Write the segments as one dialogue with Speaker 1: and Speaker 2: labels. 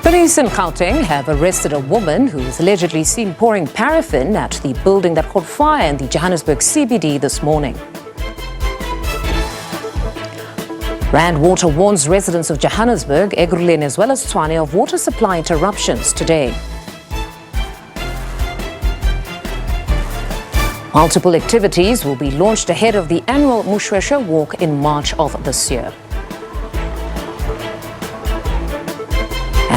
Speaker 1: Police in Gauteng have arrested a woman who is allegedly seen pouring paraffin at the building that caught fire in the Johannesburg CBD this morning. Rand Water warns residents of Johannesburg, Ekurhuleni as well as Tshwane of water supply interruptions today. Multiple activities will be launched ahead of the annual Mushweshwe Walk in March of this year.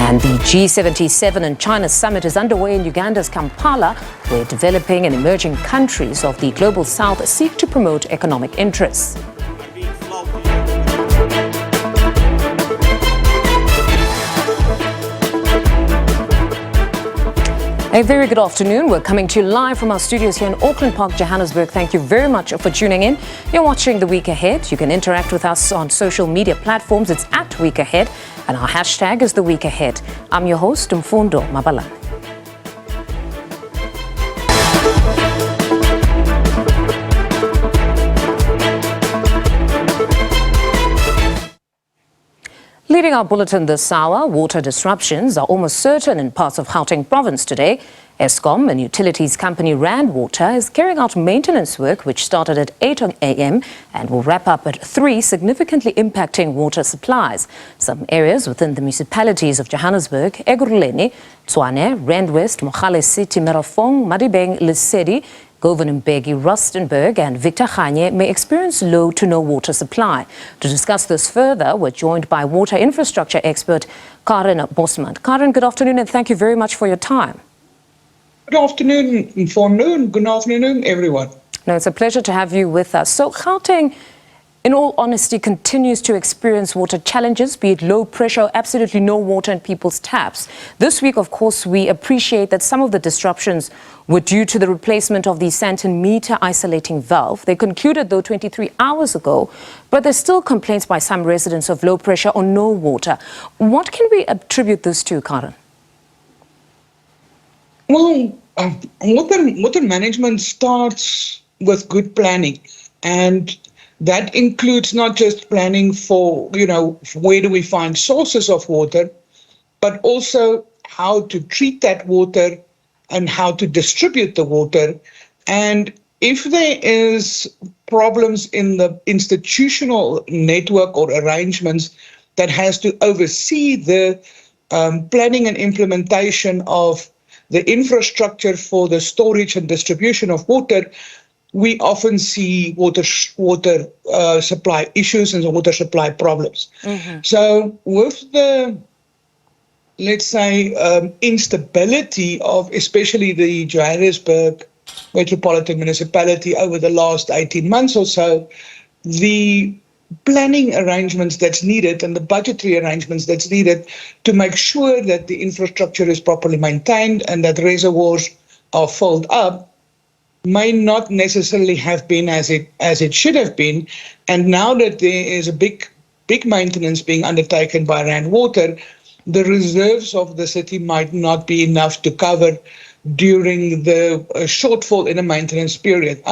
Speaker 1: And the G77 and China Summit is underway in Uganda's Kampala, where developing and emerging countries of the Global South seek to promote economic interests. A very good afternoon. We're coming to you live from our studios here in Auckland Park, Johannesburg. Thank you very much for tuning in. You're watching The Week Ahead. You can interact with us on social media platforms. It's at Week Ahead, and our hashtag is The Week Ahead. I'm your host, Mfundo Mabala. Leading our bulletin this hour, water disruptions are almost certain in parts of Gauteng province today. Eskom, an utilities company Rand Water, is carrying out maintenance work which started at 8 a.m. and will wrap up at 3, significantly impacting water supplies. Some areas within the municipalities of Johannesburg, Ekurhuleni, Tshwane, Rand West, Mogale City, Merafong, Madibeng, Lesedi, Govan Mbeki, Rustenburg and Victor Khanye may experience low to no water supply. To discuss this further, we're joined by water infrastructure expert Karen Bosman. Karen, good afternoon and thank you very much for your time.
Speaker 2: Good afternoon, Mfundo. Good afternoon, everyone.
Speaker 1: No, it's a pleasure to have you with us. So Gauteng, in all honesty, continues to experience water challenges, be it low pressure, absolutely no water in people's taps. This week, of course, we appreciate that some of the disruptions were due to the replacement of the centimeter isolating valve. They concluded, though, 23 hours ago, but there's still complaints by some residents of low pressure or no water. What can we attribute this to, Karen?
Speaker 2: Well, water management starts with good planning, and that includes not just planning for, where do we find sources of water, but also how to treat that water and how to distribute the water. And if there is problems in the institutional network or arrangements that has to oversee the planning and implementation of the infrastructure for the storage and distribution of water, we often see water supply issues and water supply problems. Mm-hmm. So with the, let's say, instability of especially the Johannesburg Metropolitan Municipality over the last 18 months or so, the planning arrangements that's needed and the budgetary arrangements that's needed to make sure that the infrastructure is properly maintained and that reservoirs are filled up may not necessarily have been as it should have been. And now that there is a big maintenance being undertaken by Rand Water, the reserves of the city might not be enough to cover during the shortfall in a maintenance period.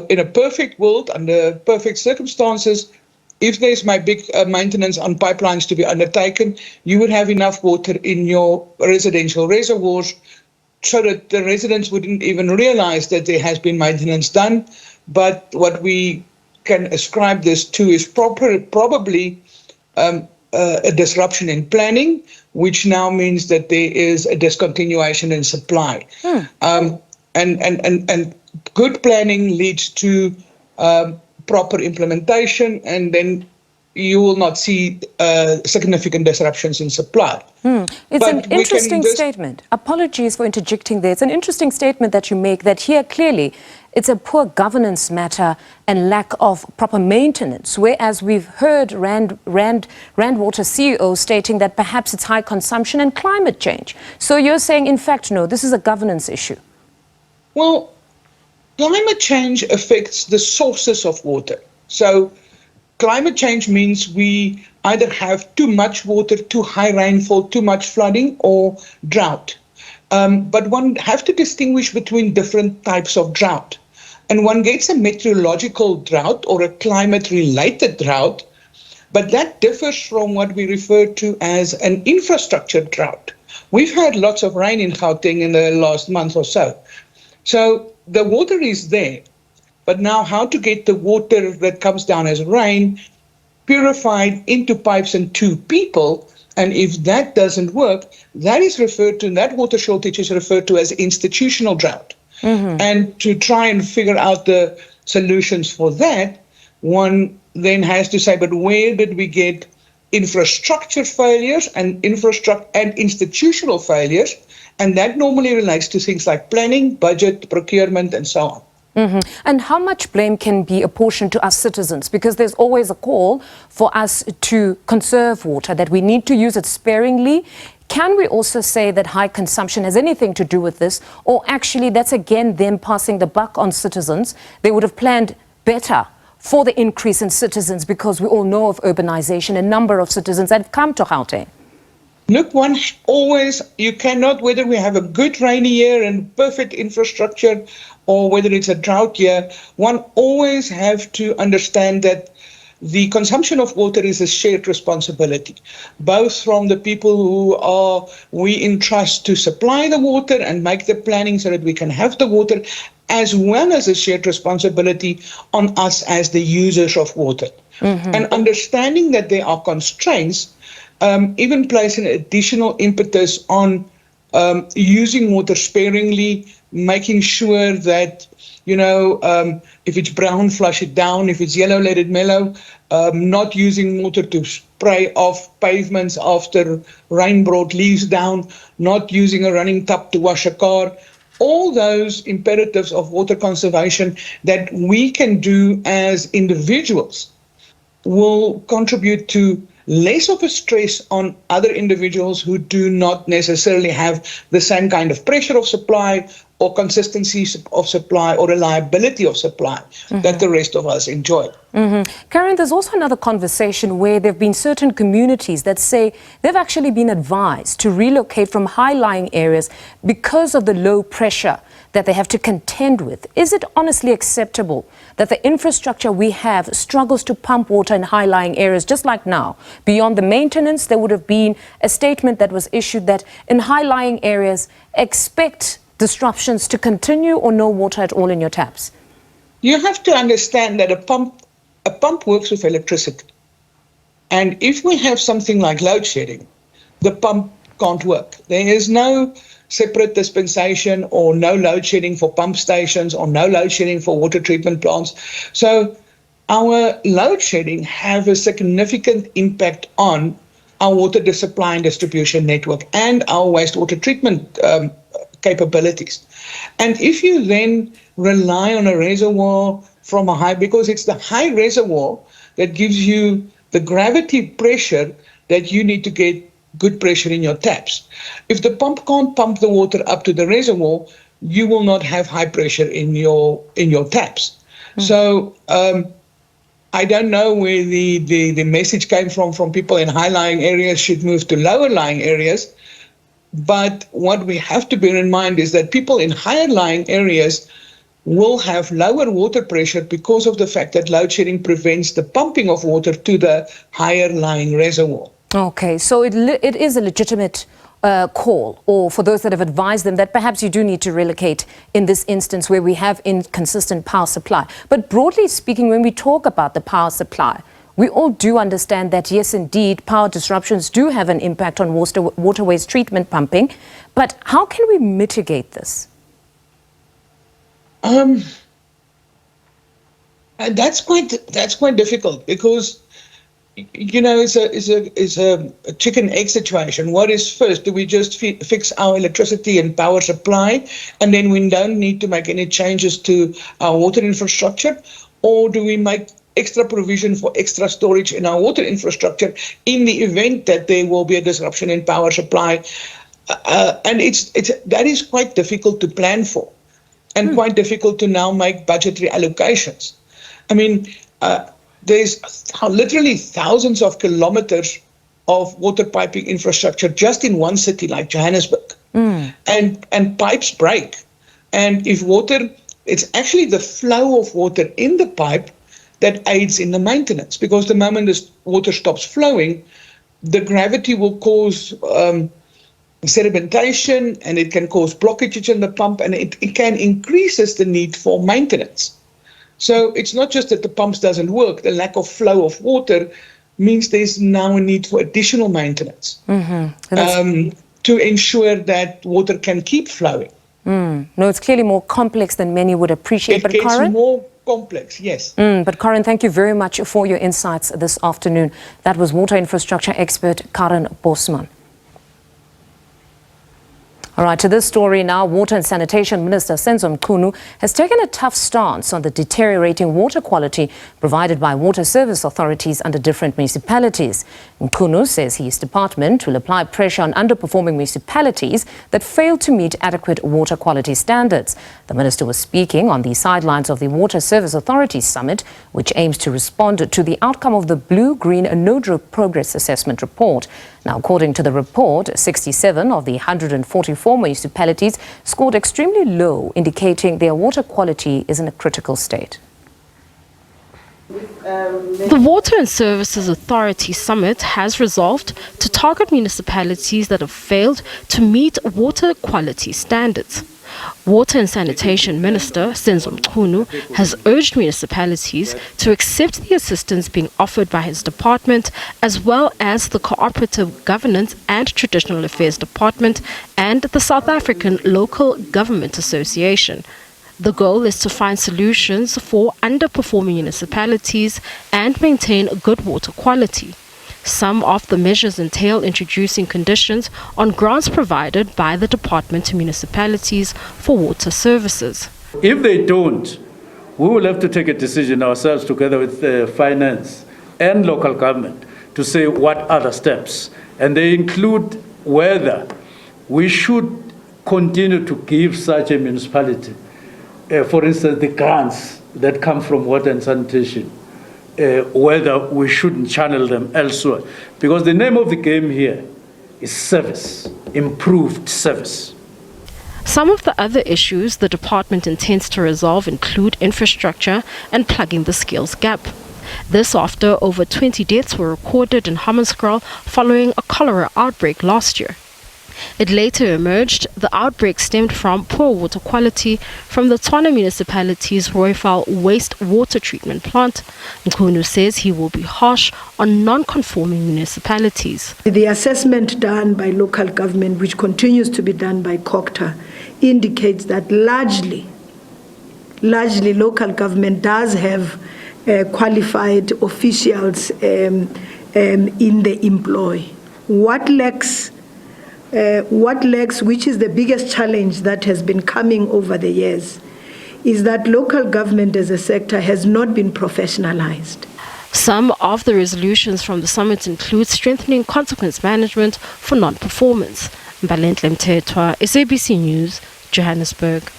Speaker 2: In a perfect world, under perfect circumstances, if there's my big maintenance on pipelines to be undertaken, you would have enough water in your residential reservoirs so that the residents wouldn't even realize that there has been maintenance done. But what we can ascribe this to is probably a disruption in planning, which now means that there is a discontinuation in supply. And good planning leads to proper implementation, and then you will not see significant disruptions in supply.
Speaker 1: It's an interesting statement. Apologies for interjecting there. It's an interesting statement that you make, that here clearly it's a poor governance matter and lack of proper maintenance, whereas we've heard Rand Water CEO stating that perhaps it's high consumption and climate change. So you're saying, in fact, no, this is a governance issue.
Speaker 2: Well, climate change affects the sources of water. So climate change means we either have too much water, too high rainfall, too much flooding, or drought. But one have to distinguish between different types of drought. And one gets a meteorological drought or a climate-related drought But that differs from what we refer to as an infrastructure drought. We've had lots of rain in Gauteng in the last month or so. So the water is there. But now how to get the water that comes down as rain purified into pipes and to people, and if that doesn't work, that water shortage is referred to as institutional drought. And to try and figure out the solutions for that, one then has to say, but where did we get infrastructure failures and institutional failures? And that normally relates to things like planning, budget, procurement, and so on.
Speaker 1: And how much blame can be apportioned to us citizens? Because there's always a call for us to conserve water, that we need to use it sparingly. Can we also say that high consumption has anything to do with this? Or actually that's again them passing the buck on citizens? They would have planned better for the increase in citizens, because we all know of urbanization, a number of citizens that have come to Gauteng.
Speaker 2: Look, you cannot, whether we have a good rainy year and perfect infrastructure or whether it's a drought year, one always have to understand that the consumption of water is a shared responsibility, both from the people we entrust to supply the water and make the planning so that we can have the water, as well as a shared responsibility on us as the users of water. And understanding that there are constraints even place an additional impetus on using water sparingly, making sure that, if it's brown, flush it down. If it's yellow, let it mellow. Not using water to spray off pavements after rain brought leaves down. Not using a running tap to wash a car. All those imperatives of water conservation that we can do as individuals will contribute to less of a stress on other individuals who do not necessarily have the same kind of pressure of supply or consistency of supply or reliability of supply that the rest of us enjoy.
Speaker 1: Karen, there's also another conversation where there have been certain communities that say they've actually been advised to relocate from high-lying areas because of the low pressure that they have to contend with. Is it honestly acceptable that the infrastructure we have struggles to pump water in high-lying areas, just like now? Beyond the maintenance, there would have been a statement that was issued that in high-lying areas, expect disruptions to continue or no water at all in your taps.
Speaker 2: You have to understand that a pump works with electricity. And if we have something like load shedding, the pump can't work. There is no separate dispensation or no load shedding for pump stations or no load shedding for water treatment plants. So our load shedding have a significant impact on our water supply and distribution network and our wastewater treatment capabilities. And if you then rely on a reservoir from a high, because it's the high reservoir that gives you the gravity pressure that you need to get good pressure in your taps. If the pump can't pump the water up to the reservoir, you will not have high pressure in your taps. So I don't know where the message came from people in high-lying areas should move to lower-lying areas. But what we have to bear in mind is that people in higher-lying areas will have lower water pressure because of the fact that load shedding prevents the pumping of water to the higher-lying reservoir.
Speaker 1: Okay, so it is a legitimate call, or for those that have advised them, that perhaps you do need to relocate in this instance where we have inconsistent power supply. But broadly speaking, when we talk about the power supply, we all do understand that, yes, indeed, power disruptions do have an impact on waterways treatment pumping. But how can we mitigate this?
Speaker 2: That's quite difficult because, it's a chicken egg situation. What is first? Do we just fix our electricity and power supply, and then we don't need to make any changes to our water infrastructure? Or do we make extra provision for extra storage in our water infrastructure in the event that there will be a disruption in power supply? And that is quite difficult to plan for, and quite difficult to now make budgetary allocations. I mean, there's literally thousands of kilometers of water piping infrastructure just in one city like Johannesburg. And pipes break. And if it's actually the flow of water in the pipe that aids in the maintenance, because the moment this water stops flowing, the gravity will cause sedimentation, and it can cause blockage in the pump, and it can increases the need for maintenance. So it's not just that the pumps doesn't work, the lack of flow of water means there's now a need for additional maintenance to ensure that water can keep flowing.
Speaker 1: No, it's clearly more complex than many would appreciate.
Speaker 2: It gets more complex, yes.
Speaker 1: But Karen, thank you very much for your insights this afternoon. That was water infrastructure expert Karen Bosman. All right, to this story now. Water and Sanitation Minister Senzo Mchunu has taken a tough stance on the deteriorating water quality provided by water service authorities under different municipalities. Mchunu says his department will apply pressure on underperforming municipalities that fail to meet adequate water quality standards. The minister was speaking on the sidelines of the Water Service Authorities Summit, which aims to respond to the outcome of the Blue-Green No-Drip Progress Assessment report. Now, according to the report, 67 of the 144 municipalities scored extremely low, indicating their water quality is in a critical state.
Speaker 3: The Water and Services Authority Summit has resolved to target municipalities that have failed to meet water quality standards. Water and Sanitation Minister Senzo Mchunu has urged municipalities to accept the assistance being offered by his department, as well as the Cooperative Governance and Traditional Affairs Department and the South African Local Government Association. The goal is to find solutions for underperforming municipalities and maintain good water quality. Some of the measures entail introducing conditions on grants provided by the department to municipalities for water services.
Speaker 4: If they don't, we will have to take a decision ourselves together with finance and local government to say what other steps. And they include whether we should continue to give such a municipality, for instance, the grants that come from water and sanitation, whether we shouldn't channel them elsewhere. Because the name of the game here is service, improved service.
Speaker 3: Some of the other issues the department intends to resolve include infrastructure and plugging the skills gap. This after over 20 deaths were recorded in Hammanskraal following a cholera outbreak last year. It later emerged the outbreak stemmed from poor water quality from the Tshwane municipality's Rooival wastewater treatment plant. Mchunu says he will be harsh on non-conforming municipalities.
Speaker 5: The assessment done by local government, which continues to be done by COCTA, indicates that largely local government does have qualified officials in the employ. What lacks, which is the biggest challenge that has been coming over the years, is that local government as a sector has not been professionalized.
Speaker 3: Some of the resolutions from the summit include strengthening consequence management for non-performance. Mbalenhle Mthethwa, SABC News, Johannesburg.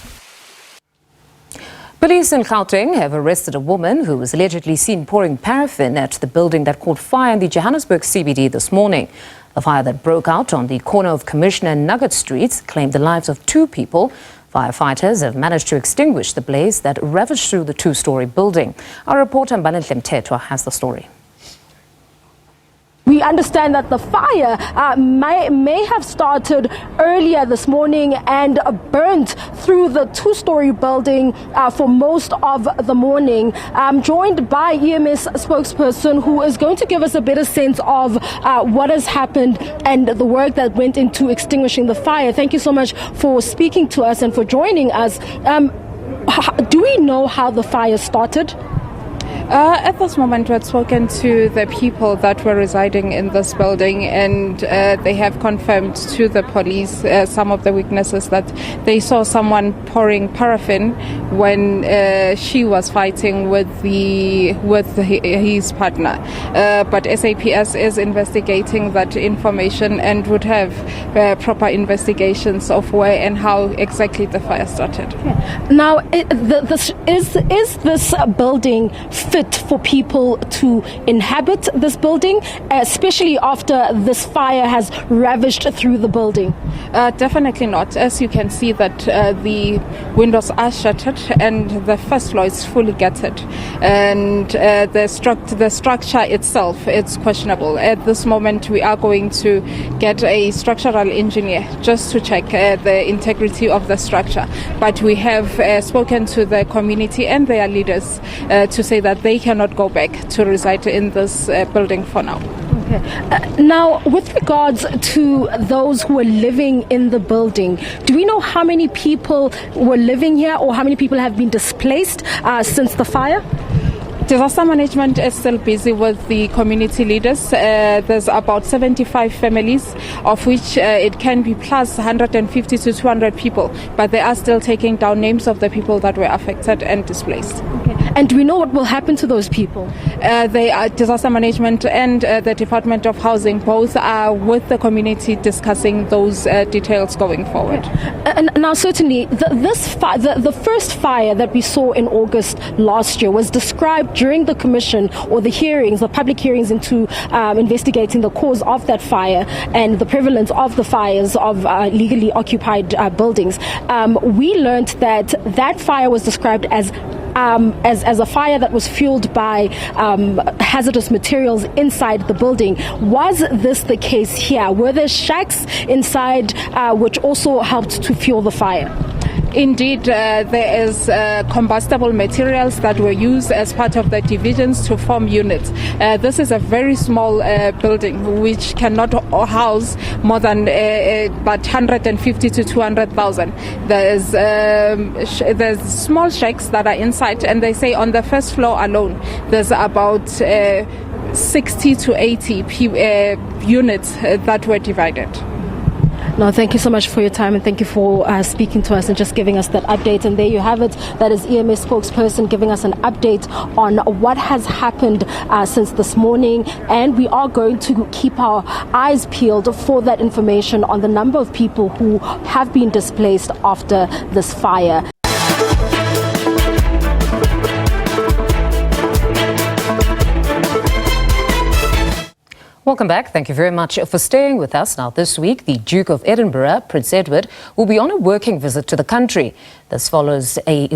Speaker 1: Police in Gauteng have arrested a woman who was allegedly seen pouring paraffin at the building that caught fire in the Johannesburg CBD this morning. The fire that broke out on the corner of Commissioner and Nugget Streets claimed the lives of 2 people. Firefighters have managed to extinguish the blaze that ravaged through the 2-story building. Our reporter Mbalenhle Mthethwa has the story.
Speaker 6: We understand that the fire may have started earlier this morning and burnt through the 2-story building for most of the morning. I'm joined by EMS spokesperson who is going to give us a better sense of what has happened and the work that went into extinguishing the fire. Thank you so much for speaking to us and for joining us. Do we know how the fire started?
Speaker 7: At this moment, we had spoken to the people that were residing in this building, and they have confirmed to the police some of the witnesses that they saw someone pouring paraffin when she was fighting with his partner. But SAPS is investigating that information and would have proper investigations of where and how exactly the fire started.
Speaker 6: Now, is this building fit for people to inhabit this building, especially after this fire has ravaged through the building?
Speaker 7: Definitely not. As you can see that the windows are shattered and the first floor is fully gutted, and the structure itself, it's questionable. At this moment we are going to get a structural engineer just to check the integrity of the structure, but we have spoken to the community and their leaders to say that they cannot go back to reside in this building for now.
Speaker 6: Okay. Now, with regards to those who are living in the building, do we know how many people were living here or how many people have been displaced since the fire?
Speaker 7: Disaster management is still busy with the community leaders. There's about 75 families, of which it can be plus 150 to 200 people, but they are still taking down names of the people that were affected and displaced.
Speaker 6: Okay. And do we know what will happen to those people?
Speaker 7: They are disaster management and the Department of Housing both are with the community discussing those details going forward.
Speaker 6: And now, certainly, the first fire that we saw in August last year was described during the commission or the hearings, the public hearings into investigating the cause of that fire and the prevalence of the fires of legally occupied buildings. We learned that fire was described as a fire that was fueled by hazardous materials inside the building. Was this the case here? Were there shacks inside which also helped to fuel the fire?
Speaker 7: Indeed, there is combustible materials that were used as part of the divisions to form units. This is a very small building which cannot house more than about 150 to 200,000. There's small shacks that are inside, and they say on the first floor alone there's about 60 to 80 units that were divided.
Speaker 6: No, thank you so much for your time and thank you for speaking to us and just giving us that update. And there you have it. That is EMS spokesperson giving us an update on what has happened since this morning. And we are going to keep our eyes peeled for that information on the number of people who have been displaced after this fire.
Speaker 1: Welcome back. Thank you very much for staying with us. Now, this week, the Duke of Edinburgh, Prince Edward, will be on a working visit to the country. This is a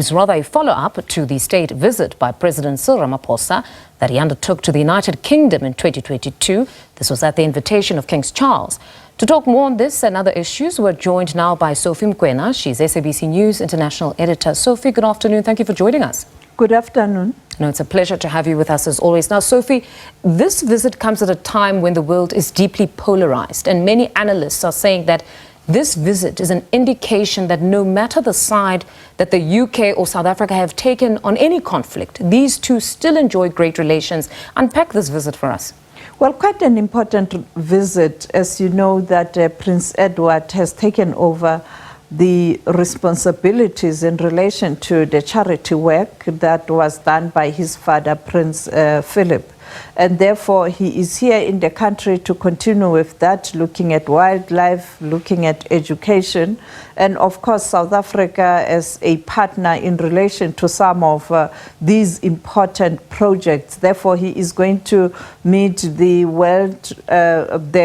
Speaker 1: follow-up to the state visit by President Cyril Ramaphosa that he undertook to the United Kingdom in 2022. This was at the invitation of King Charles. To talk more on this and other issues, we're joined now by Sophie Mkwena. She's SABC News International Editor. Sophie, good afternoon. Thank you for joining us.
Speaker 8: Good afternoon.
Speaker 1: No, it's a pleasure to have you with us as always. Now, Sophie, this visit comes at a time when the world is deeply polarized, and many analysts are saying that this visit is an indication that no matter the side that the UK or South Africa have taken on any conflict, these two still enjoy great relations. Unpack this visit for us.
Speaker 8: Well, quite an important visit, as you know, that Prince Edward has taken over the responsibilities in relation to the charity work that was done by his father, Prince Philip. And therefore, he is here in the country to continue with that, looking at wildlife, looking at education, and of course, South Africa as a partner in relation to some of these important projects. Therefore, he is going to meet the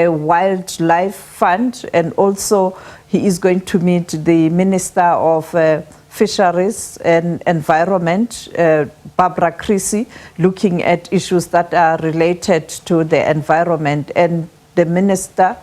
Speaker 8: Wildlife Fund, and also he is going to meet the Minister of Fisheries and Environment, Barbara Creasy, looking at issues that are related to the environment, and the Minister,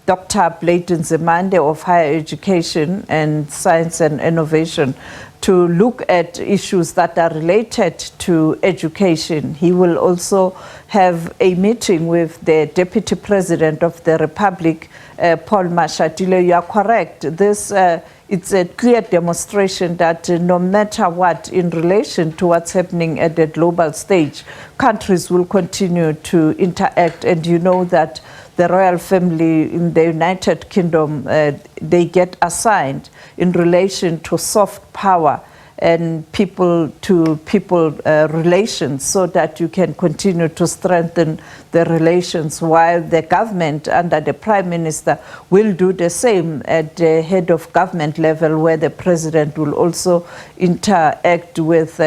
Speaker 8: Dr. Blade Nzimande of Higher Education and Science and Innovation, to look at issues that are related to education. He will also have a meeting with the Deputy President of the Republic, Paul Mashatile. You are correct. It's a clear demonstration that no matter what, in relation to what's happening at the global stage, countries will continue to interact. And you know that the royal family in the United Kingdom, they get assigned in relation to soft power and people-to-people relations, so that you can continue to strengthen the relations, while the government under the Prime Minister will do the same at the head of government level, where the President will also interact with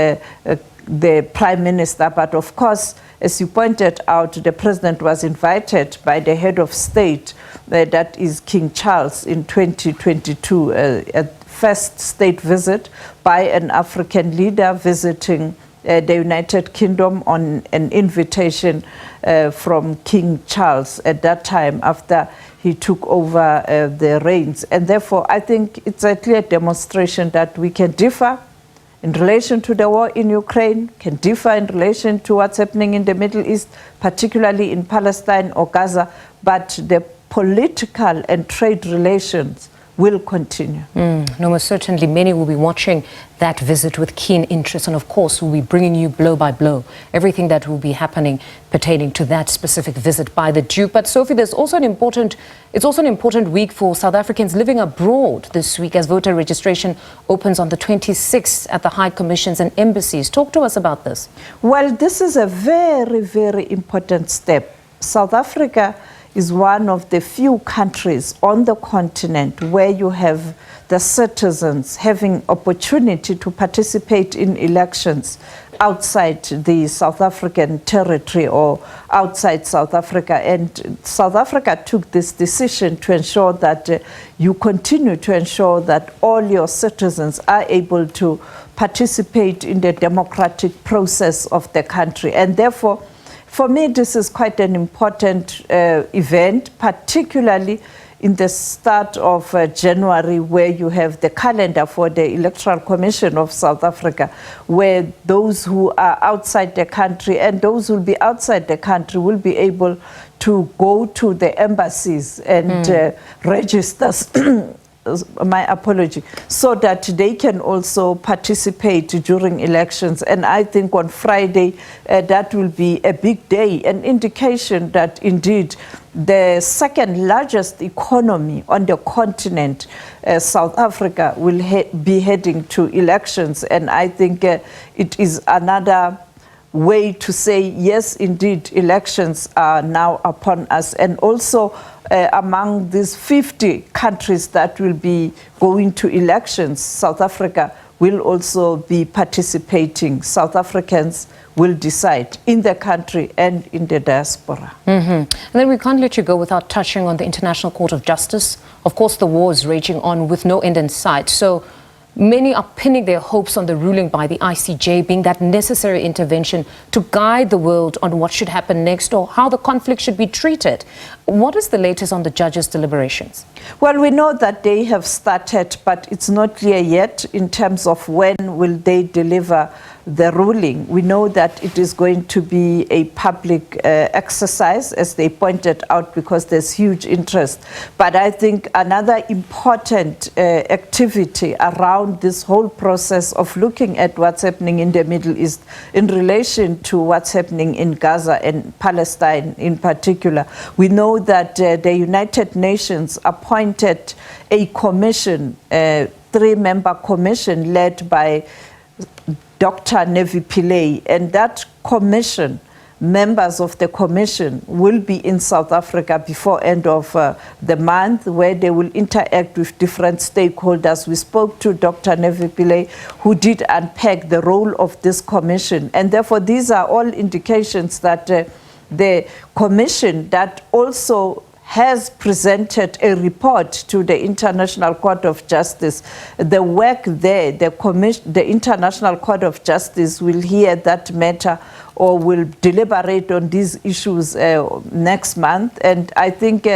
Speaker 8: the Prime Minister. But of course, as you pointed out, the President was invited by the head of state, that is King Charles, in 2022, a first state visit by an African leader visiting the United Kingdom on an invitation from King Charles at that time after he took over the reins. And therefore, I think it's a clear demonstration that we can differ in relation to the war in Ukraine, can differ in relation to what's happening in the Middle East, particularly in Palestine or Gaza, but the political and trade relations will continue.
Speaker 1: No, most certainly many will be watching that visit with keen interest, and of course we'll be bringing you blow by blow everything that will be happening pertaining to that specific visit by the Duke. But Sophie, it's also an important week for South Africans living abroad this week, as voter registration opens on the 26th at the High Commissions and embassies. Talk to us about this.
Speaker 8: Well, this is a very, very important step. South Africa is one of the few countries on the continent where you have the citizens having opportunity to participate in elections outside the South African territory or outside South Africa. And South Africa took this decision to ensure that you continue to ensure that all your citizens are able to participate in the democratic process of the country. And therefore, for me, this is quite an important event, particularly in the start of January, where you have the calendar for the Electoral Commission of South Africa, where those who are outside the country and those who will be outside the country will be able to go to the embassies and register. My apology, so that they can also participate during elections. And I think on Friday, that will be a big day, an indication that indeed the second largest economy on the continent, South Africa, will be heading to elections. And I think it is another way to say, yes, indeed, elections are now upon us. And also among these 50 countries that will be going to elections, South Africa will also be participating. South Africans will decide in the country and in the diaspora.
Speaker 1: And then we can't let you go without touching on the International Court of Justice. Of course, the war is raging on with no end in sight. So many are pinning their hopes on the ruling by the ICJ being that necessary intervention to guide the world on what should happen next or how the conflict should be treated. What is the latest on the judges' deliberations?
Speaker 8: Well, we know that they have started, but it's not clear yet in terms of when will they deliver the ruling. We know that it is going to be a public exercise, as they pointed out, because there's huge interest. But I think another important activity around this whole process of looking at what's happening in the Middle East in relation to what's happening in Gaza and Palestine in particular. We know that the United Nations appointed a commission, a 3-member commission led by Dr. Nevi Pillay, and that commission, members of the commission will be in South Africa before end of the month, where they will interact with different stakeholders. We spoke to Dr. Nevi Pillay, who did unpack the role of this commission, and therefore these are all indications that the commission that also has presented a report to the International Court of Justice. The work there, the International Court of Justice will hear that matter or will deliberate on these issues next month. And I think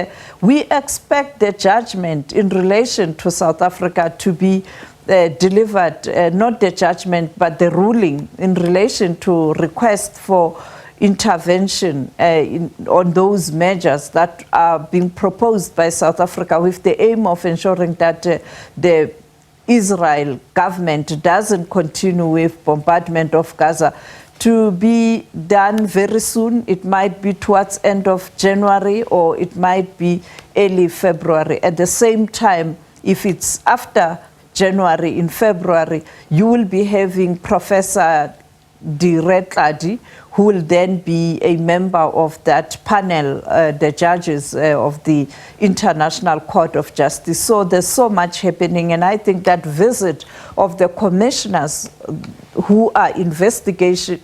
Speaker 8: we expect the judgment in relation to South Africa to be delivered, not the judgment, but the ruling in relation to request for intervention on those measures that are being proposed by South Africa with the aim of ensuring that the Israel government doesn't continue with bombardment of Gaza, to be done very soon. It might be towards end of January or it might be early February. At the same time, if it's after January, in February, you will be having Professor Diretladi, who will then be a member of that panel, the judges of the International Court of Justice. So there's so much happening, and I think that visit of the commissioners who are investigating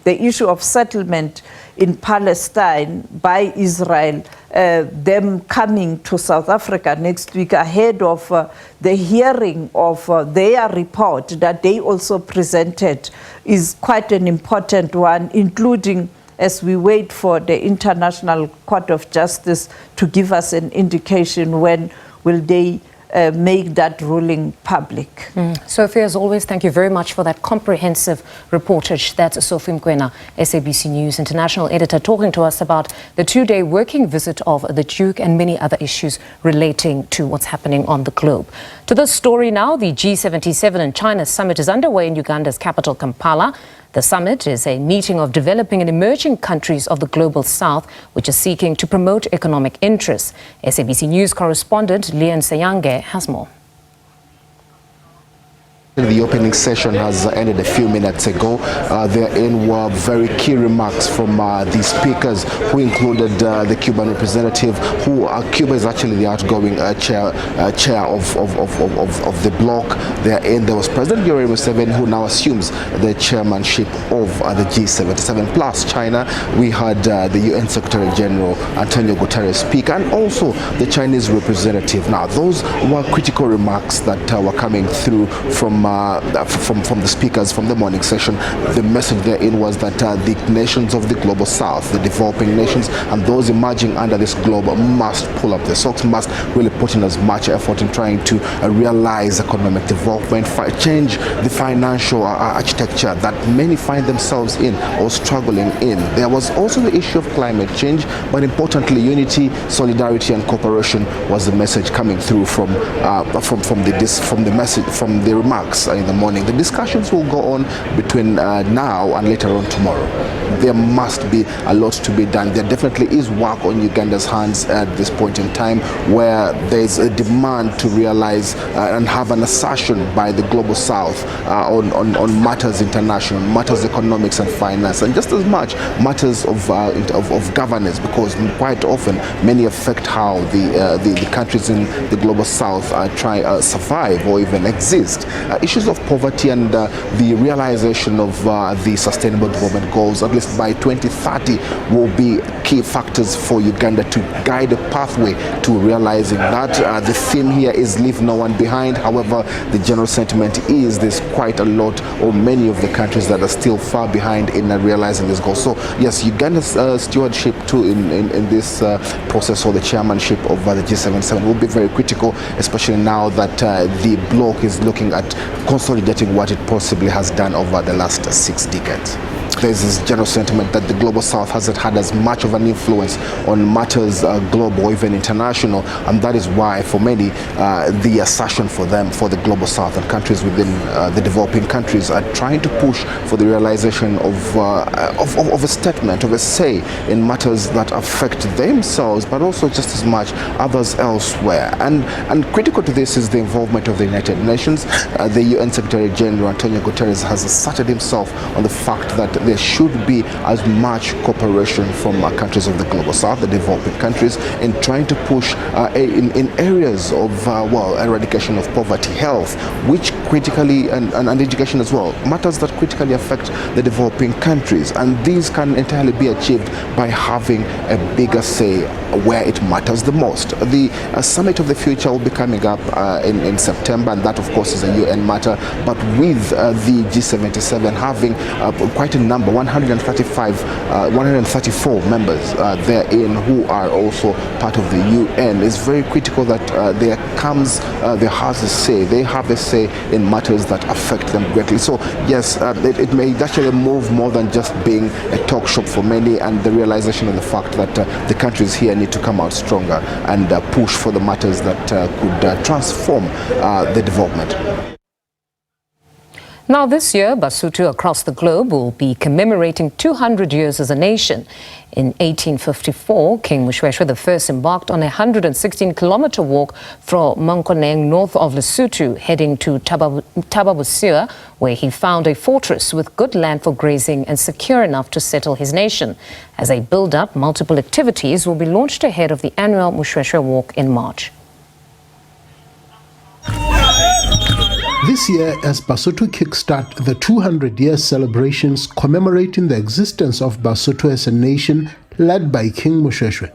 Speaker 8: the issue of settlement in Palestine by Israel, them coming to South Africa next week ahead of the hearing of their report that they also presented, is quite an important one, including as we wait for the International Court of Justice to give us an indication when will they make that ruling public.
Speaker 1: Sophie, as always, thank you very much for that comprehensive reportage. That's Sophie Mkwena, SABC News International editor, talking to us about the two-day working visit of the Duke and many other issues relating to what's happening on the globe. To this story now, the G77 and China Summit is underway in Uganda's capital, Kampala. The summit is a meeting of developing and emerging countries of the global south, which is seeking to promote economic interests. SABC News correspondent Leon Sayange has more.
Speaker 9: The opening session has ended a few minutes ago. Therein were very key remarks from the speakers, who included the Cuban representative, who Cuba is actually the outgoing chair of the bloc. Therein there was President Yoweri Museveni, who now assumes the chairmanship of the G77. Plus China, we had the UN Secretary General Antonio Guterres speak, and also the Chinese representative. Now, those were critical remarks that were coming through from the speakers from the morning session. The message therein was that the nations of the global south, the developing nations, and those emerging under this globe must pull up their socks, must really put in as much effort in trying to realize economic development, change the financial architecture that many find themselves in or struggling in. There was also the issue of climate change, but importantly, unity, solidarity, and cooperation was the message coming through from the remarks in the morning. The discussions will go on between now and later on tomorrow. There must be a lot to be done. There definitely is work on Uganda's hands at this point in time, where there's a demand to realize and have an assertion by the global south on matters international, matters economics and finance, and just as much matters of governance, because quite often many affect how the countries in the global south survive or even exist. Issues of poverty and the realization of the Sustainable Development Goals, at least by 2030, will be key factors for Uganda to guide a pathway to realizing that. The theme here is leave no one behind. However, the general sentiment is there's quite a lot, or many of the countries that are still far behind in realizing this goal. So yes, Uganda's stewardship too in this process, or the chairmanship of the G77, will be very critical, especially now that the bloc is looking at consolidating what it possibly has done over the last 6 decades. There's this general sentiment that the global south hasn't had as much of an influence on matters global or even international, and that is why for many the assertion for them, for the global south and countries within the developing countries, are trying to push for the realization of a statement, of a say in matters that affect themselves, but also just as much others elsewhere. And critical to this is the involvement of the United Nations. The UN Secretary General Antonio Guterres has asserted himself on the fact that there should be as much cooperation from countries of the global south, the developing countries, in trying to push in areas of eradication of poverty, health, which critically, and education as well, matters that critically affect the developing countries. And these can entirely be achieved by having a bigger say where it matters the most. The Summit of the Future will be coming up in September, and that of course is a UN matter, but with the G77 having quite a number, 134 members therein who are also part of the UN, it's very critical that there has a say, they have a say in matters that affect them greatly. So yes, it may actually move more than just being a talk shop for many, and the realization of the fact that the countries here need to come out stronger and push for the matters that could transform the development.
Speaker 1: Now this year, Basotho across the globe will be commemorating 200 years as a nation. In 1854, King Moshoeshoe I embarked on a 116-kilometer walk from Mankoneng, north of Lesotho, heading to Thaba-Bosiwa, where he found a fortress with good land for grazing and secure enough to settle his nation. As they build up, multiple activities will be launched ahead of the annual Moshoeshoe walk in March.
Speaker 10: This year, as Basotho kickstart the 200-year celebrations commemorating the existence of Basotho as a nation led by King Moshoeshoe,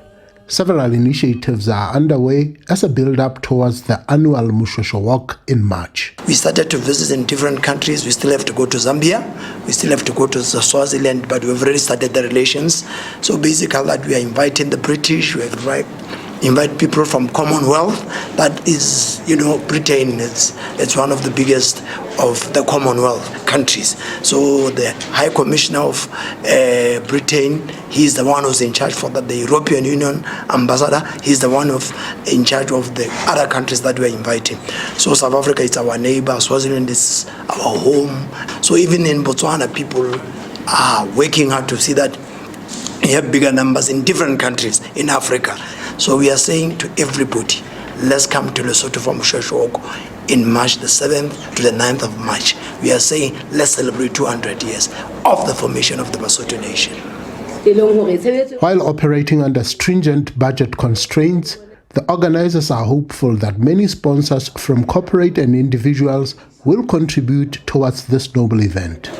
Speaker 10: several initiatives are underway as a build-up towards the annual Moshoeshoe Walk in March.
Speaker 11: We started to visit in different countries. We still have to go to Zambia. We still have to go to Swaziland, but we've already started the relations. So basically that we are inviting the British, we invite people from Commonwealth. That is, Britain, it's one of the biggest of the Commonwealth countries. So the High Commissioner of Britain, he's the one who's in charge for that. The European Union Ambassador, he's the one in charge of the other countries that we're inviting. So South Africa is our neighbor, Swaziland is our home. So even in Botswana, people are working hard to see that we have bigger numbers in different countries in Africa. So we are saying to everybody, let's come to Lesotho for Moshoeshoe Walk in March the 7th to the 9th of March. We are saying let's celebrate 200 years of the formation of the Basotho nation.
Speaker 10: While operating under stringent budget constraints, the organizers are hopeful that many sponsors from corporate and individuals will contribute towards this noble event.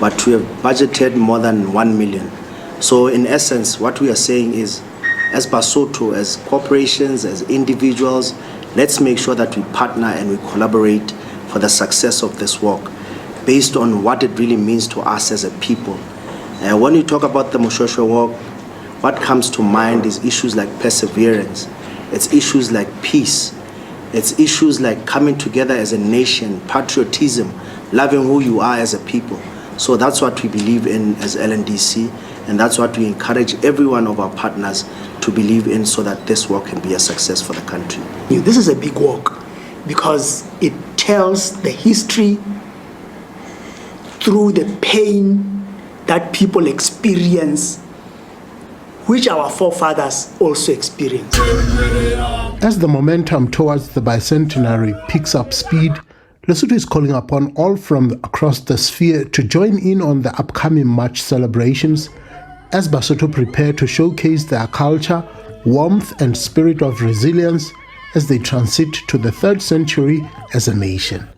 Speaker 12: But we have budgeted more than 1 million. So in essence, what we are saying is, as Basotho, as corporations, as individuals, let's make sure that we partner and we collaborate for the success of this walk based on what it really means to us as a people. When you talk about the Moshoeshoe Walk, what comes to mind is issues like perseverance. It's issues like peace. It's issues like coming together as a nation, patriotism, loving who you are as a people. So that's what we believe in as LNDC, and that's what we encourage every one of our partners to believe in so that this walk can be a success for the country.
Speaker 11: This is a big walk because it tells the history through the pain that people experience, which our forefathers also experienced.
Speaker 10: As the momentum towards the bicentenary picks up speed, Lesotho is calling upon all from across the sphere to join in on the upcoming March celebrations as Basotho prepare to showcase their culture, warmth and spirit of resilience as they transit to the 3rd century as a nation.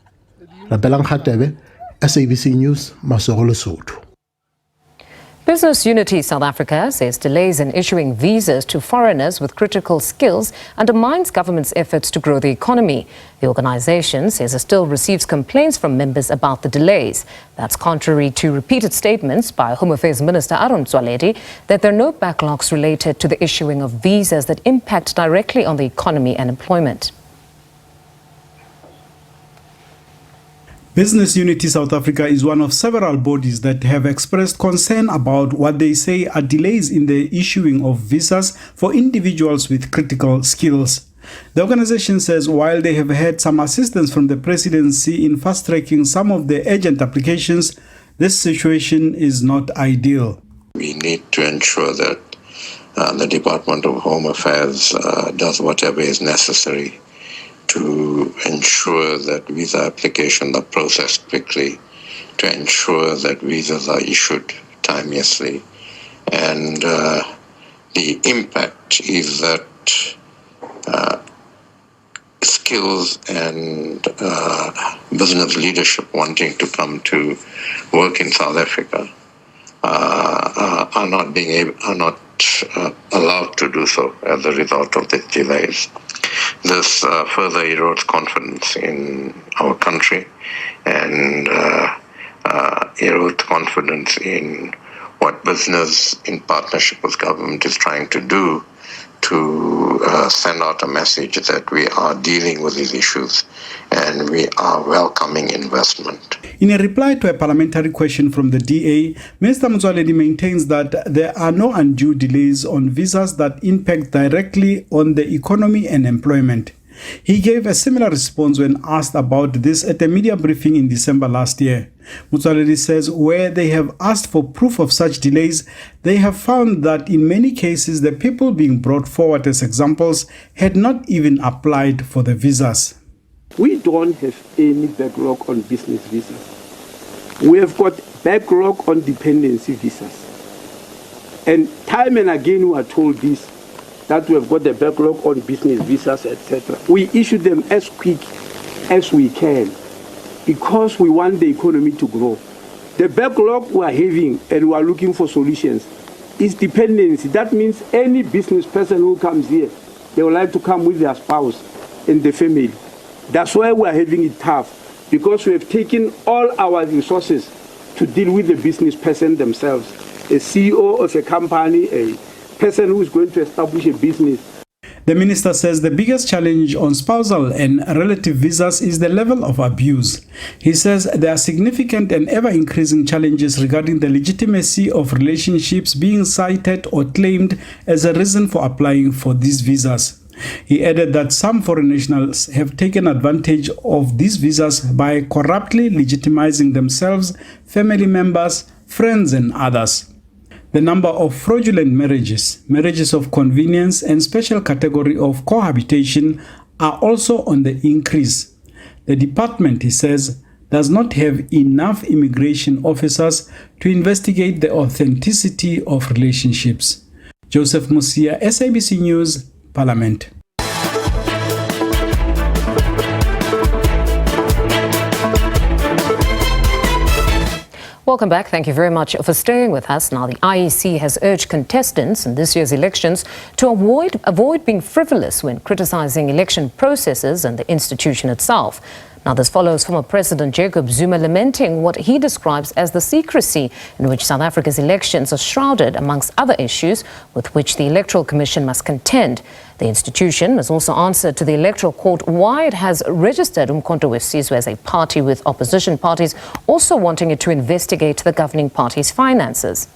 Speaker 10: Rabelang Khatebe, SABC News, Masoro, Lesotho.
Speaker 1: Business Unity South Africa says delays in issuing visas to foreigners with critical skills undermines government's efforts to grow the economy. The organization says it still receives complaints from members about the delays. That's contrary to repeated statements by Home Affairs Minister Aaron Motsoaledi that there are no backlogs related to the issuing of visas that impact directly on the economy and employment.
Speaker 13: Business Unity South Africa is one of several bodies that have expressed concern about what they say are delays in the issuing of visas for individuals with critical skills. The organization says while they have had some assistance from the presidency in fast-tracking some of the urgent applications, this situation is not ideal.
Speaker 14: We need to ensure that the Department of Home Affairs does whatever is necessary to ensure that visa applications are processed quickly, to ensure that visas are issued timeously. And the impact is that skills and business leadership wanting to come to work in South Africa are not allowed to do so as a result of these delays. This further erodes confidence in our country and erodes confidence in what business in partnership with government is trying to do to send out a message that we are dealing with these issues and we are welcoming investment.
Speaker 13: In a reply to a parliamentary question from the DA, Mr. Motsoaledi maintains that there are no undue delays on visas that impact directly on the economy and employment. He gave a similar response when asked about this at a media briefing in December last year. Motsoaledi says where they have asked for proof of such delays, they have found that in many cases the people being brought forward as examples had not even applied for the visas.
Speaker 15: We don't have any backlog on business visas. We have got backlog on dependency visas. And time and again we are told this, that we have got the backlog on business visas, etc. We issue them as quick as we can because we want the economy to grow. The backlog we are having and we are looking for solutions is dependency. That means any business person who comes here, they would like to come with their spouse and the family. That's why we are having it tough, because we have taken all our resources to deal with the business person themselves, a CEO of a company, a person who is going to establish a business.
Speaker 13: The minister says the biggest challenge on spousal and relative visas is the level of abuse. He says there are significant and ever-increasing challenges regarding the legitimacy of relationships being cited or claimed as a reason for applying for these visas. He added that some foreign nationals have taken advantage of these visas by corruptly legitimizing themselves, family members, friends and others. The number of fraudulent marriages, marriages of convenience and special category of cohabitation are also on the increase. The department, he says, does not have enough immigration officers to investigate the authenticity of relationships. Joseph Musia, SABC News, Parliament.
Speaker 1: Welcome back. Thank you very much for staying with us. Now, the IEC has urged contestants in this year's elections to avoid being frivolous when criticizing election processes and the institution itself. Now, this follows former President Jacob Zuma lamenting what he describes as the secrecy in which South Africa's elections are shrouded, amongst other issues with which the Electoral Commission must contend. The institution must also answer to the Electoral Court why it has registered Umkhonto weSizwe as a party, with opposition parties also wanting it to investigate the governing party's finances.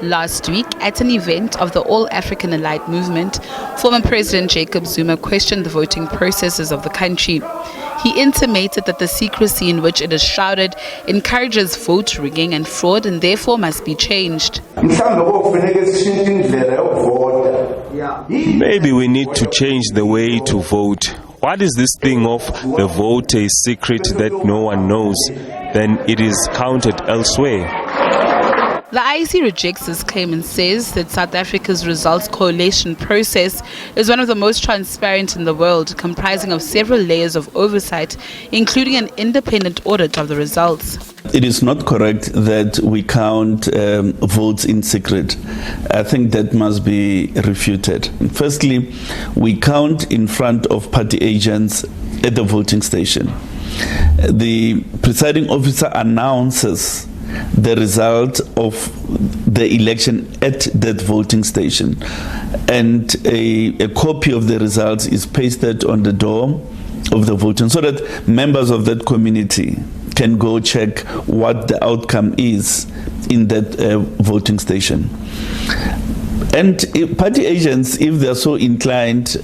Speaker 16: Last week, at an event of the All-African Allied Movement, former President Jacob Zuma questioned the voting processes of the country. He intimated that the secrecy in which it is shrouded encourages vote rigging and fraud and therefore must be changed.
Speaker 17: Maybe we need to change the way to vote. What is this thing of the vote is secret that no one knows? Then it is counted elsewhere.
Speaker 16: The IEC rejects this claim and says that South Africa's results collation process is one of the most transparent in the world, comprising of several layers of oversight, including an independent audit of the results.
Speaker 18: It is not correct that we count votes in secret. I think that must be refuted. Firstly, we count in front of party agents at the voting station. The presiding officer announces the result of the election at that voting station, and a copy of the results is pasted on the door of the voting, so that members of that community can go check what the outcome is in that voting station. And party agents, if they're so inclined,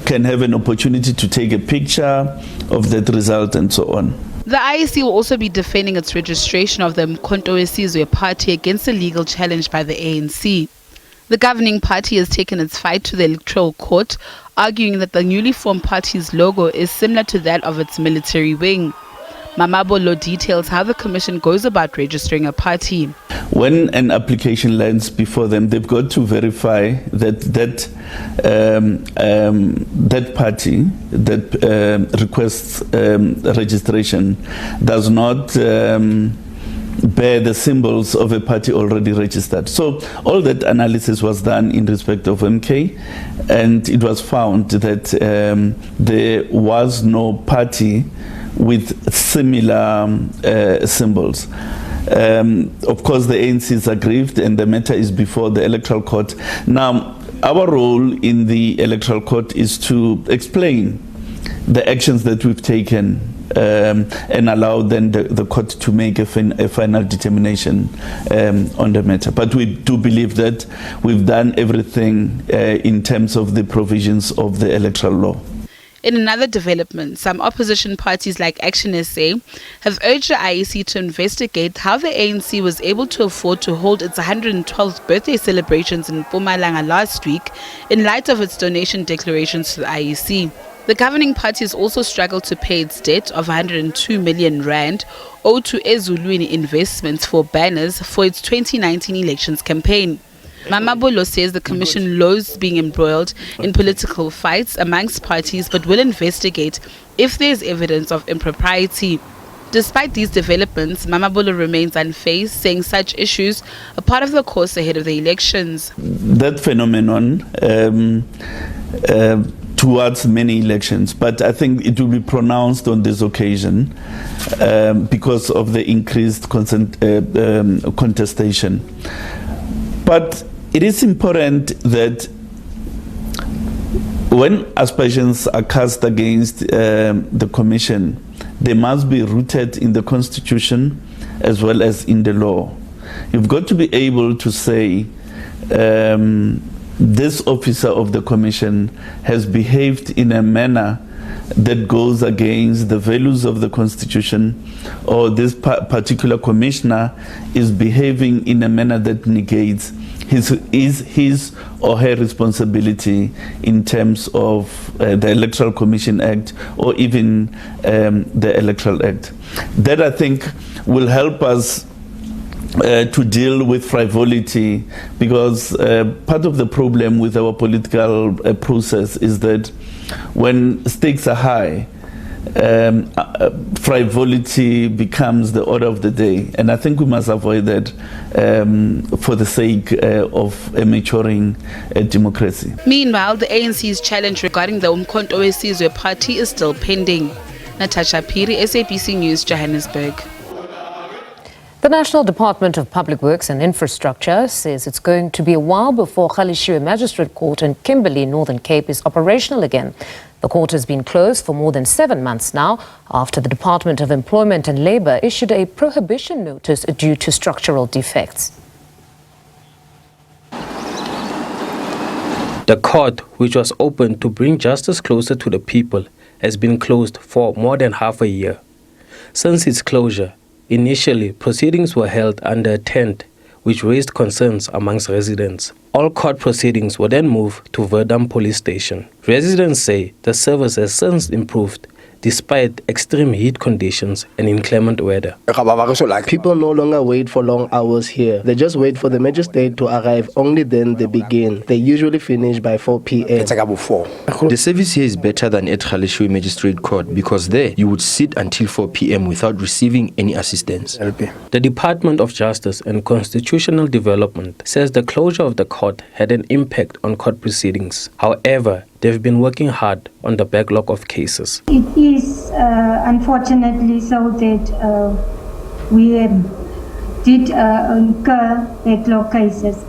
Speaker 18: can have an opportunity to take a picture of that result and so on.
Speaker 16: The IEC will also be defending its registration of the Umkhonto weSizwe party against a legal challenge by the ANC. The governing party has taken its fight to the Electoral Court, arguing that the newly formed party's logo is similar to that of its military wing. Mamabolo details how the Commission goes about registering a party.
Speaker 18: When an application lands before them, they've got to verify that that party that requests registration does not bear the symbols of a party already registered. So all that analysis was done in respect of MK, and it was found that there was no party with similar symbols. Of course, the ANC is aggrieved and the matter is before the Electoral Court. Now, our role in the Electoral Court is to explain the actions that we've taken and allow then the court to make a final determination on the matter. But we do believe that we've done everything in terms of the provisions of the electoral law.
Speaker 16: In another development, some opposition parties like Action SA have urged the IEC to investigate how the ANC was able to afford to hold its 112th birthday celebrations in Mpumalanga last week in light of its donation declarations to the IEC. The governing party has also struggled to pay its debt of 102 million rand owed to Ezulwini Investments for banners for its 2019 elections campaign. Mamabolo says the commission loathes being embroiled in political fights amongst parties but will investigate if there is evidence of impropriety. Despite these developments, Mamabolo remains unfazed, saying such issues are part of the course ahead of the elections.
Speaker 18: That phenomenon towards many elections, but I think it will be pronounced on this occasion because of the increased contestation. But it is important that when aspersions are cast against the Commission, they must be rooted in the Constitution as well as in the law. You've got to be able to say this officer of the Commission has behaved in a manner that goes against the values of the Constitution, or this particular commissioner is behaving in a manner that negates his or her responsibility in terms of the Electoral Commission Act or even the Electoral Act. That, I think, will help us to deal with frivolity, because part of the problem with our political process is that when stakes are high, frivolity becomes the order of the day, and I think we must avoid that for the sake of a maturing democracy.
Speaker 16: Meanwhile, the ANC's challenge regarding the Umkhonto weSizwe party is still pending. Natasha Piri, SABC News, Johannesburg.
Speaker 1: The National Department of Public Works and Infrastructure says it's going to be a while before Galeshewe Magistrate Court in Kimberley, Northern Cape, is operational again. The court has been closed for more than 7 months now after the Department of Employment and Labour issued a prohibition notice due to structural defects.
Speaker 19: The court, which was open to bring justice closer to the people, has been closed for more than half a year. Since its closure, initially, proceedings were held under a tent, which raised concerns amongst residents. All court proceedings were then moved to Verdam Police Station. Residents say the service has since improved despite extreme heat conditions and inclement weather.
Speaker 20: People no longer wait for long hours here. They just wait for the magistrate to arrive. Only then they begin. They usually finish by 4 p.m.
Speaker 21: The service here is better than at Galeshewe Magistrate Court because there you would sit until 4 p.m. without receiving any assistance.
Speaker 19: The Department of Justice and Constitutional Development says the closure of the court had an impact on court proceedings. However, they've been working hard on the backlog of cases.
Speaker 22: It is unfortunately so that we did incur backlog cases.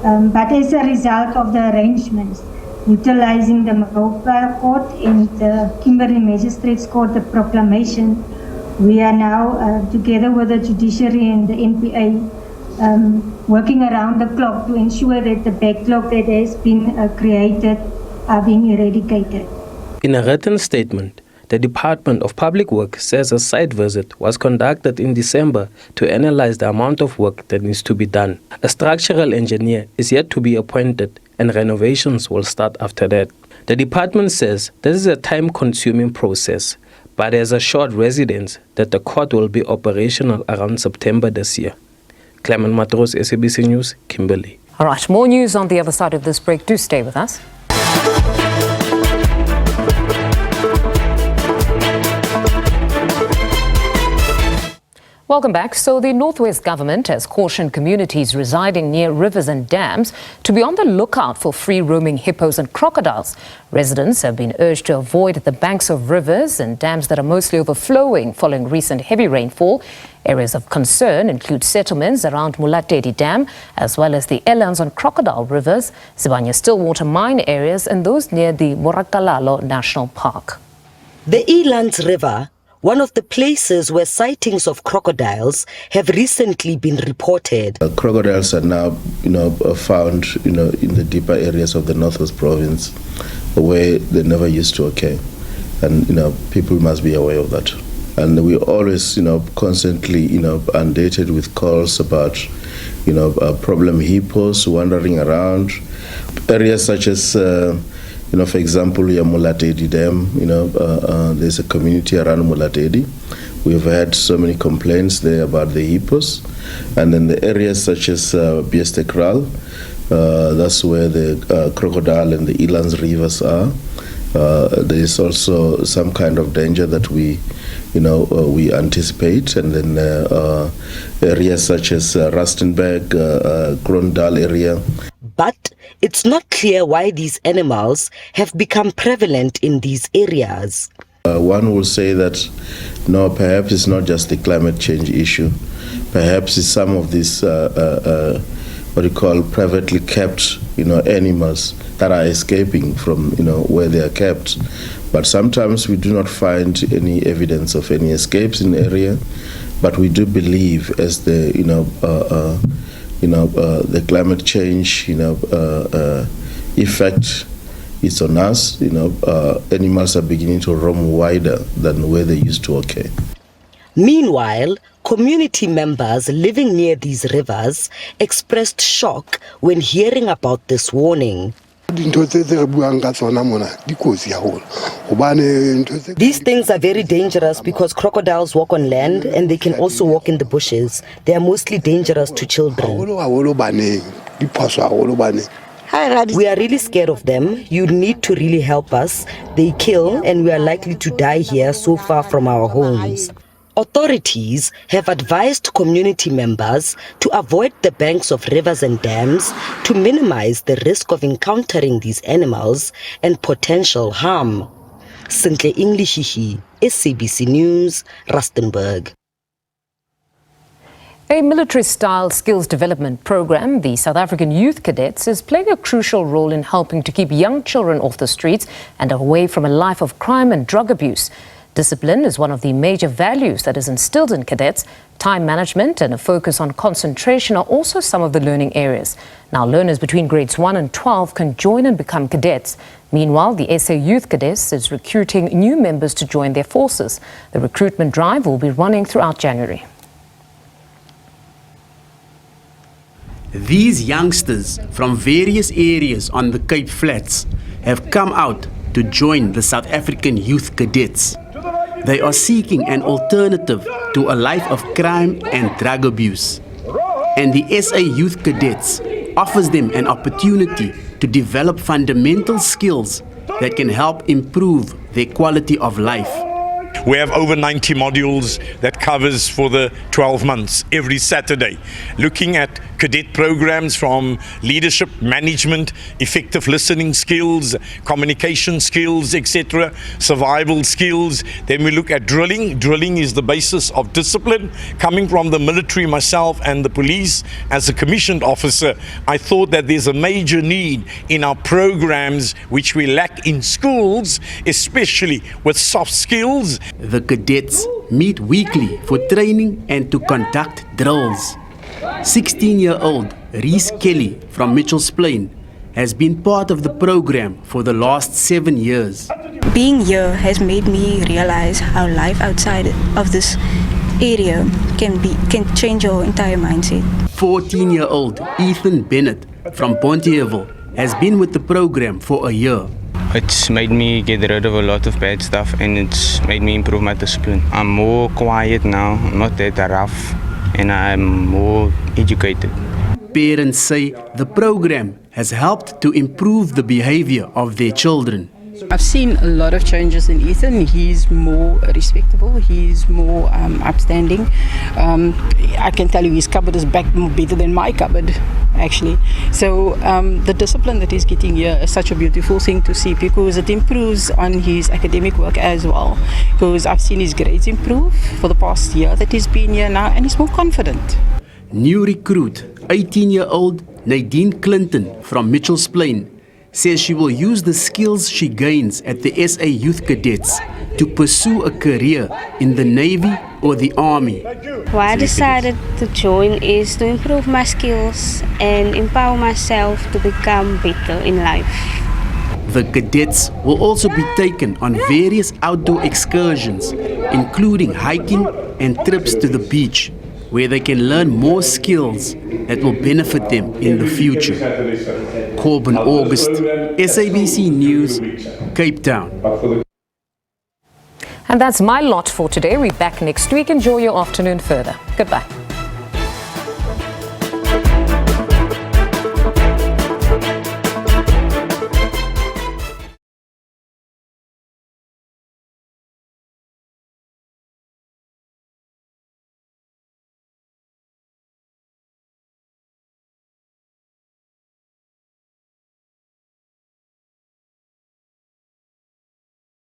Speaker 22: But as a result of the arrangements, utilizing the mobile court and the Kimberley Magistrates Court, the proclamation, we are now, together with the judiciary and the NPA, working around the clock to ensure that the backlog that has been created are being eradicated.
Speaker 19: In a written statement, the Department of Public Works says a site visit was conducted in December to analyze the amount of work that needs to be done. A structural engineer is yet to be appointed and renovations will start after that. The department says this is a time-consuming process, but has assured residents that the court will be operational around September this year. Clement Matros, SABC News, Kimberley.
Speaker 1: All right, more news on the other side of this break. Do stay with us. Welcome back. So the Northwest Government has cautioned communities residing near rivers and dams to be on the lookout for free-roaming hippos and crocodiles. Residents have been urged to avoid the banks of rivers and dams that are mostly overflowing following recent heavy rainfall. Areas of concern include settlements around Mulatedi Dam, as well as the Elands and Crocodile Rivers, Sibanye Stillwater mine areas, and those near the Morakalalo National Park.
Speaker 23: The Elands River,
Speaker 2: one of the places where sightings of crocodiles have recently been reported.
Speaker 4: Crocodiles are now, found, in the deeper areas of the Northwest Province, where they never used to occur, and people must be aware of that. And we always, constantly, inundated with calls about, problem hippos wandering around areas such as. For example, Mulatedi Dam, there's a community around Mulatedi. We've had so many complaints there about the hippos. And then the areas such as Biestekral, that's where the crocodile and the Elands rivers are. There is also some kind of danger that we anticipate. And then areas such as Rustenburg, Krondal area.
Speaker 2: But it's not clear why these animals have become prevalent in these areas.
Speaker 4: One will say that, no, perhaps it's not just the climate change issue. Perhaps it's some of these, privately kept, animals that are escaping from, where they are kept. But sometimes we do not find any evidence of any escapes in the area. But we do believe as the, the climate change, effect is on us. Animals are beginning to roam wider than where they used to occur.
Speaker 2: Meanwhile, community members living near these rivers expressed shock when hearing about this warning.
Speaker 23: These things
Speaker 2: are very dangerous because crocodiles walk on land and they can also walk in the bushes. They are mostly dangerous to children. We are really scared of them. You need to really help us. They kill and we are likely to die here so far from our homes. Authorities have advised community members to avoid the banks of rivers and dams to minimize the risk of encountering these animals and potential harm. Sintle Englishihi, SABC News, Rustenburg.
Speaker 1: A military-style skills development program, the South African Youth Cadets, is playing a crucial role in helping to keep young children off the streets and away from a life of crime and drug abuse. Discipline is one of the major values that is instilled in cadets. Time management and a focus on concentration are also some of the learning areas. Now, learners between grades 1 and 12 can join and become cadets. Meanwhile, the SA Youth Cadets is recruiting new members to join their forces. The recruitment drive will be running throughout January.
Speaker 24: These youngsters from various areas on the Cape Flats have come out to join the South African Youth Cadets. They are seeking an alternative to a life of crime and drug abuse. And the SA Youth Cadets offers them an opportunity to develop fundamental skills that can help improve their quality of life.
Speaker 25: We have over 90 modules that covers for the 12 months every Saturday, looking at cadet programs from leadership, management, effective listening skills, communication skills, etc., survival skills. Then we look at drilling. Drilling is the basis of discipline. Coming from the military myself and the police as a commissioned officer, I thought that there's a major need in our programs which we lack in schools, especially with soft skills.
Speaker 24: The cadets meet weekly for training and to conduct drills. 16-year-old Reese Kelly from Mitchell's Plain has been part of the program for the last 7 years.
Speaker 26: Being here has made me realize how life outside of this area can change your entire mindset.
Speaker 24: 14-year-old Ethan Bennett from Pontieville has been with the program for a year.
Speaker 27: It's made me get rid of a lot of bad stuff and it's made me improve my discipline. I'm more quiet now, I'm not that rough, and I'm more educated.
Speaker 24: Parents say the program has helped to improve the behavior of their children.
Speaker 28: I've seen a lot of changes in Ethan. He's more respectable, he's more upstanding. I can tell you his cupboard is back better than my cupboard, actually. So the discipline that he's getting here is such a beautiful thing to see because it improves on his academic work as well. Because I've seen his grades improve for the past year that he's been here now and he's more confident.
Speaker 24: New recruit, 18-year-old Nadine Clinton from Mitchell's Plain, says she will use the skills she gains at the SA Youth Cadets to pursue a career in the Navy or the Army.
Speaker 3: Why I decided to join is to improve my skills and empower myself to become better in life.
Speaker 24: The cadets will also be taken on various outdoor excursions, including hiking and trips to the beach, where they can learn more skills that will benefit them in the future. Corbin August, SABC News, Cape Town.
Speaker 1: And that's my lot for today. We're back next week. Enjoy your afternoon further. Goodbye.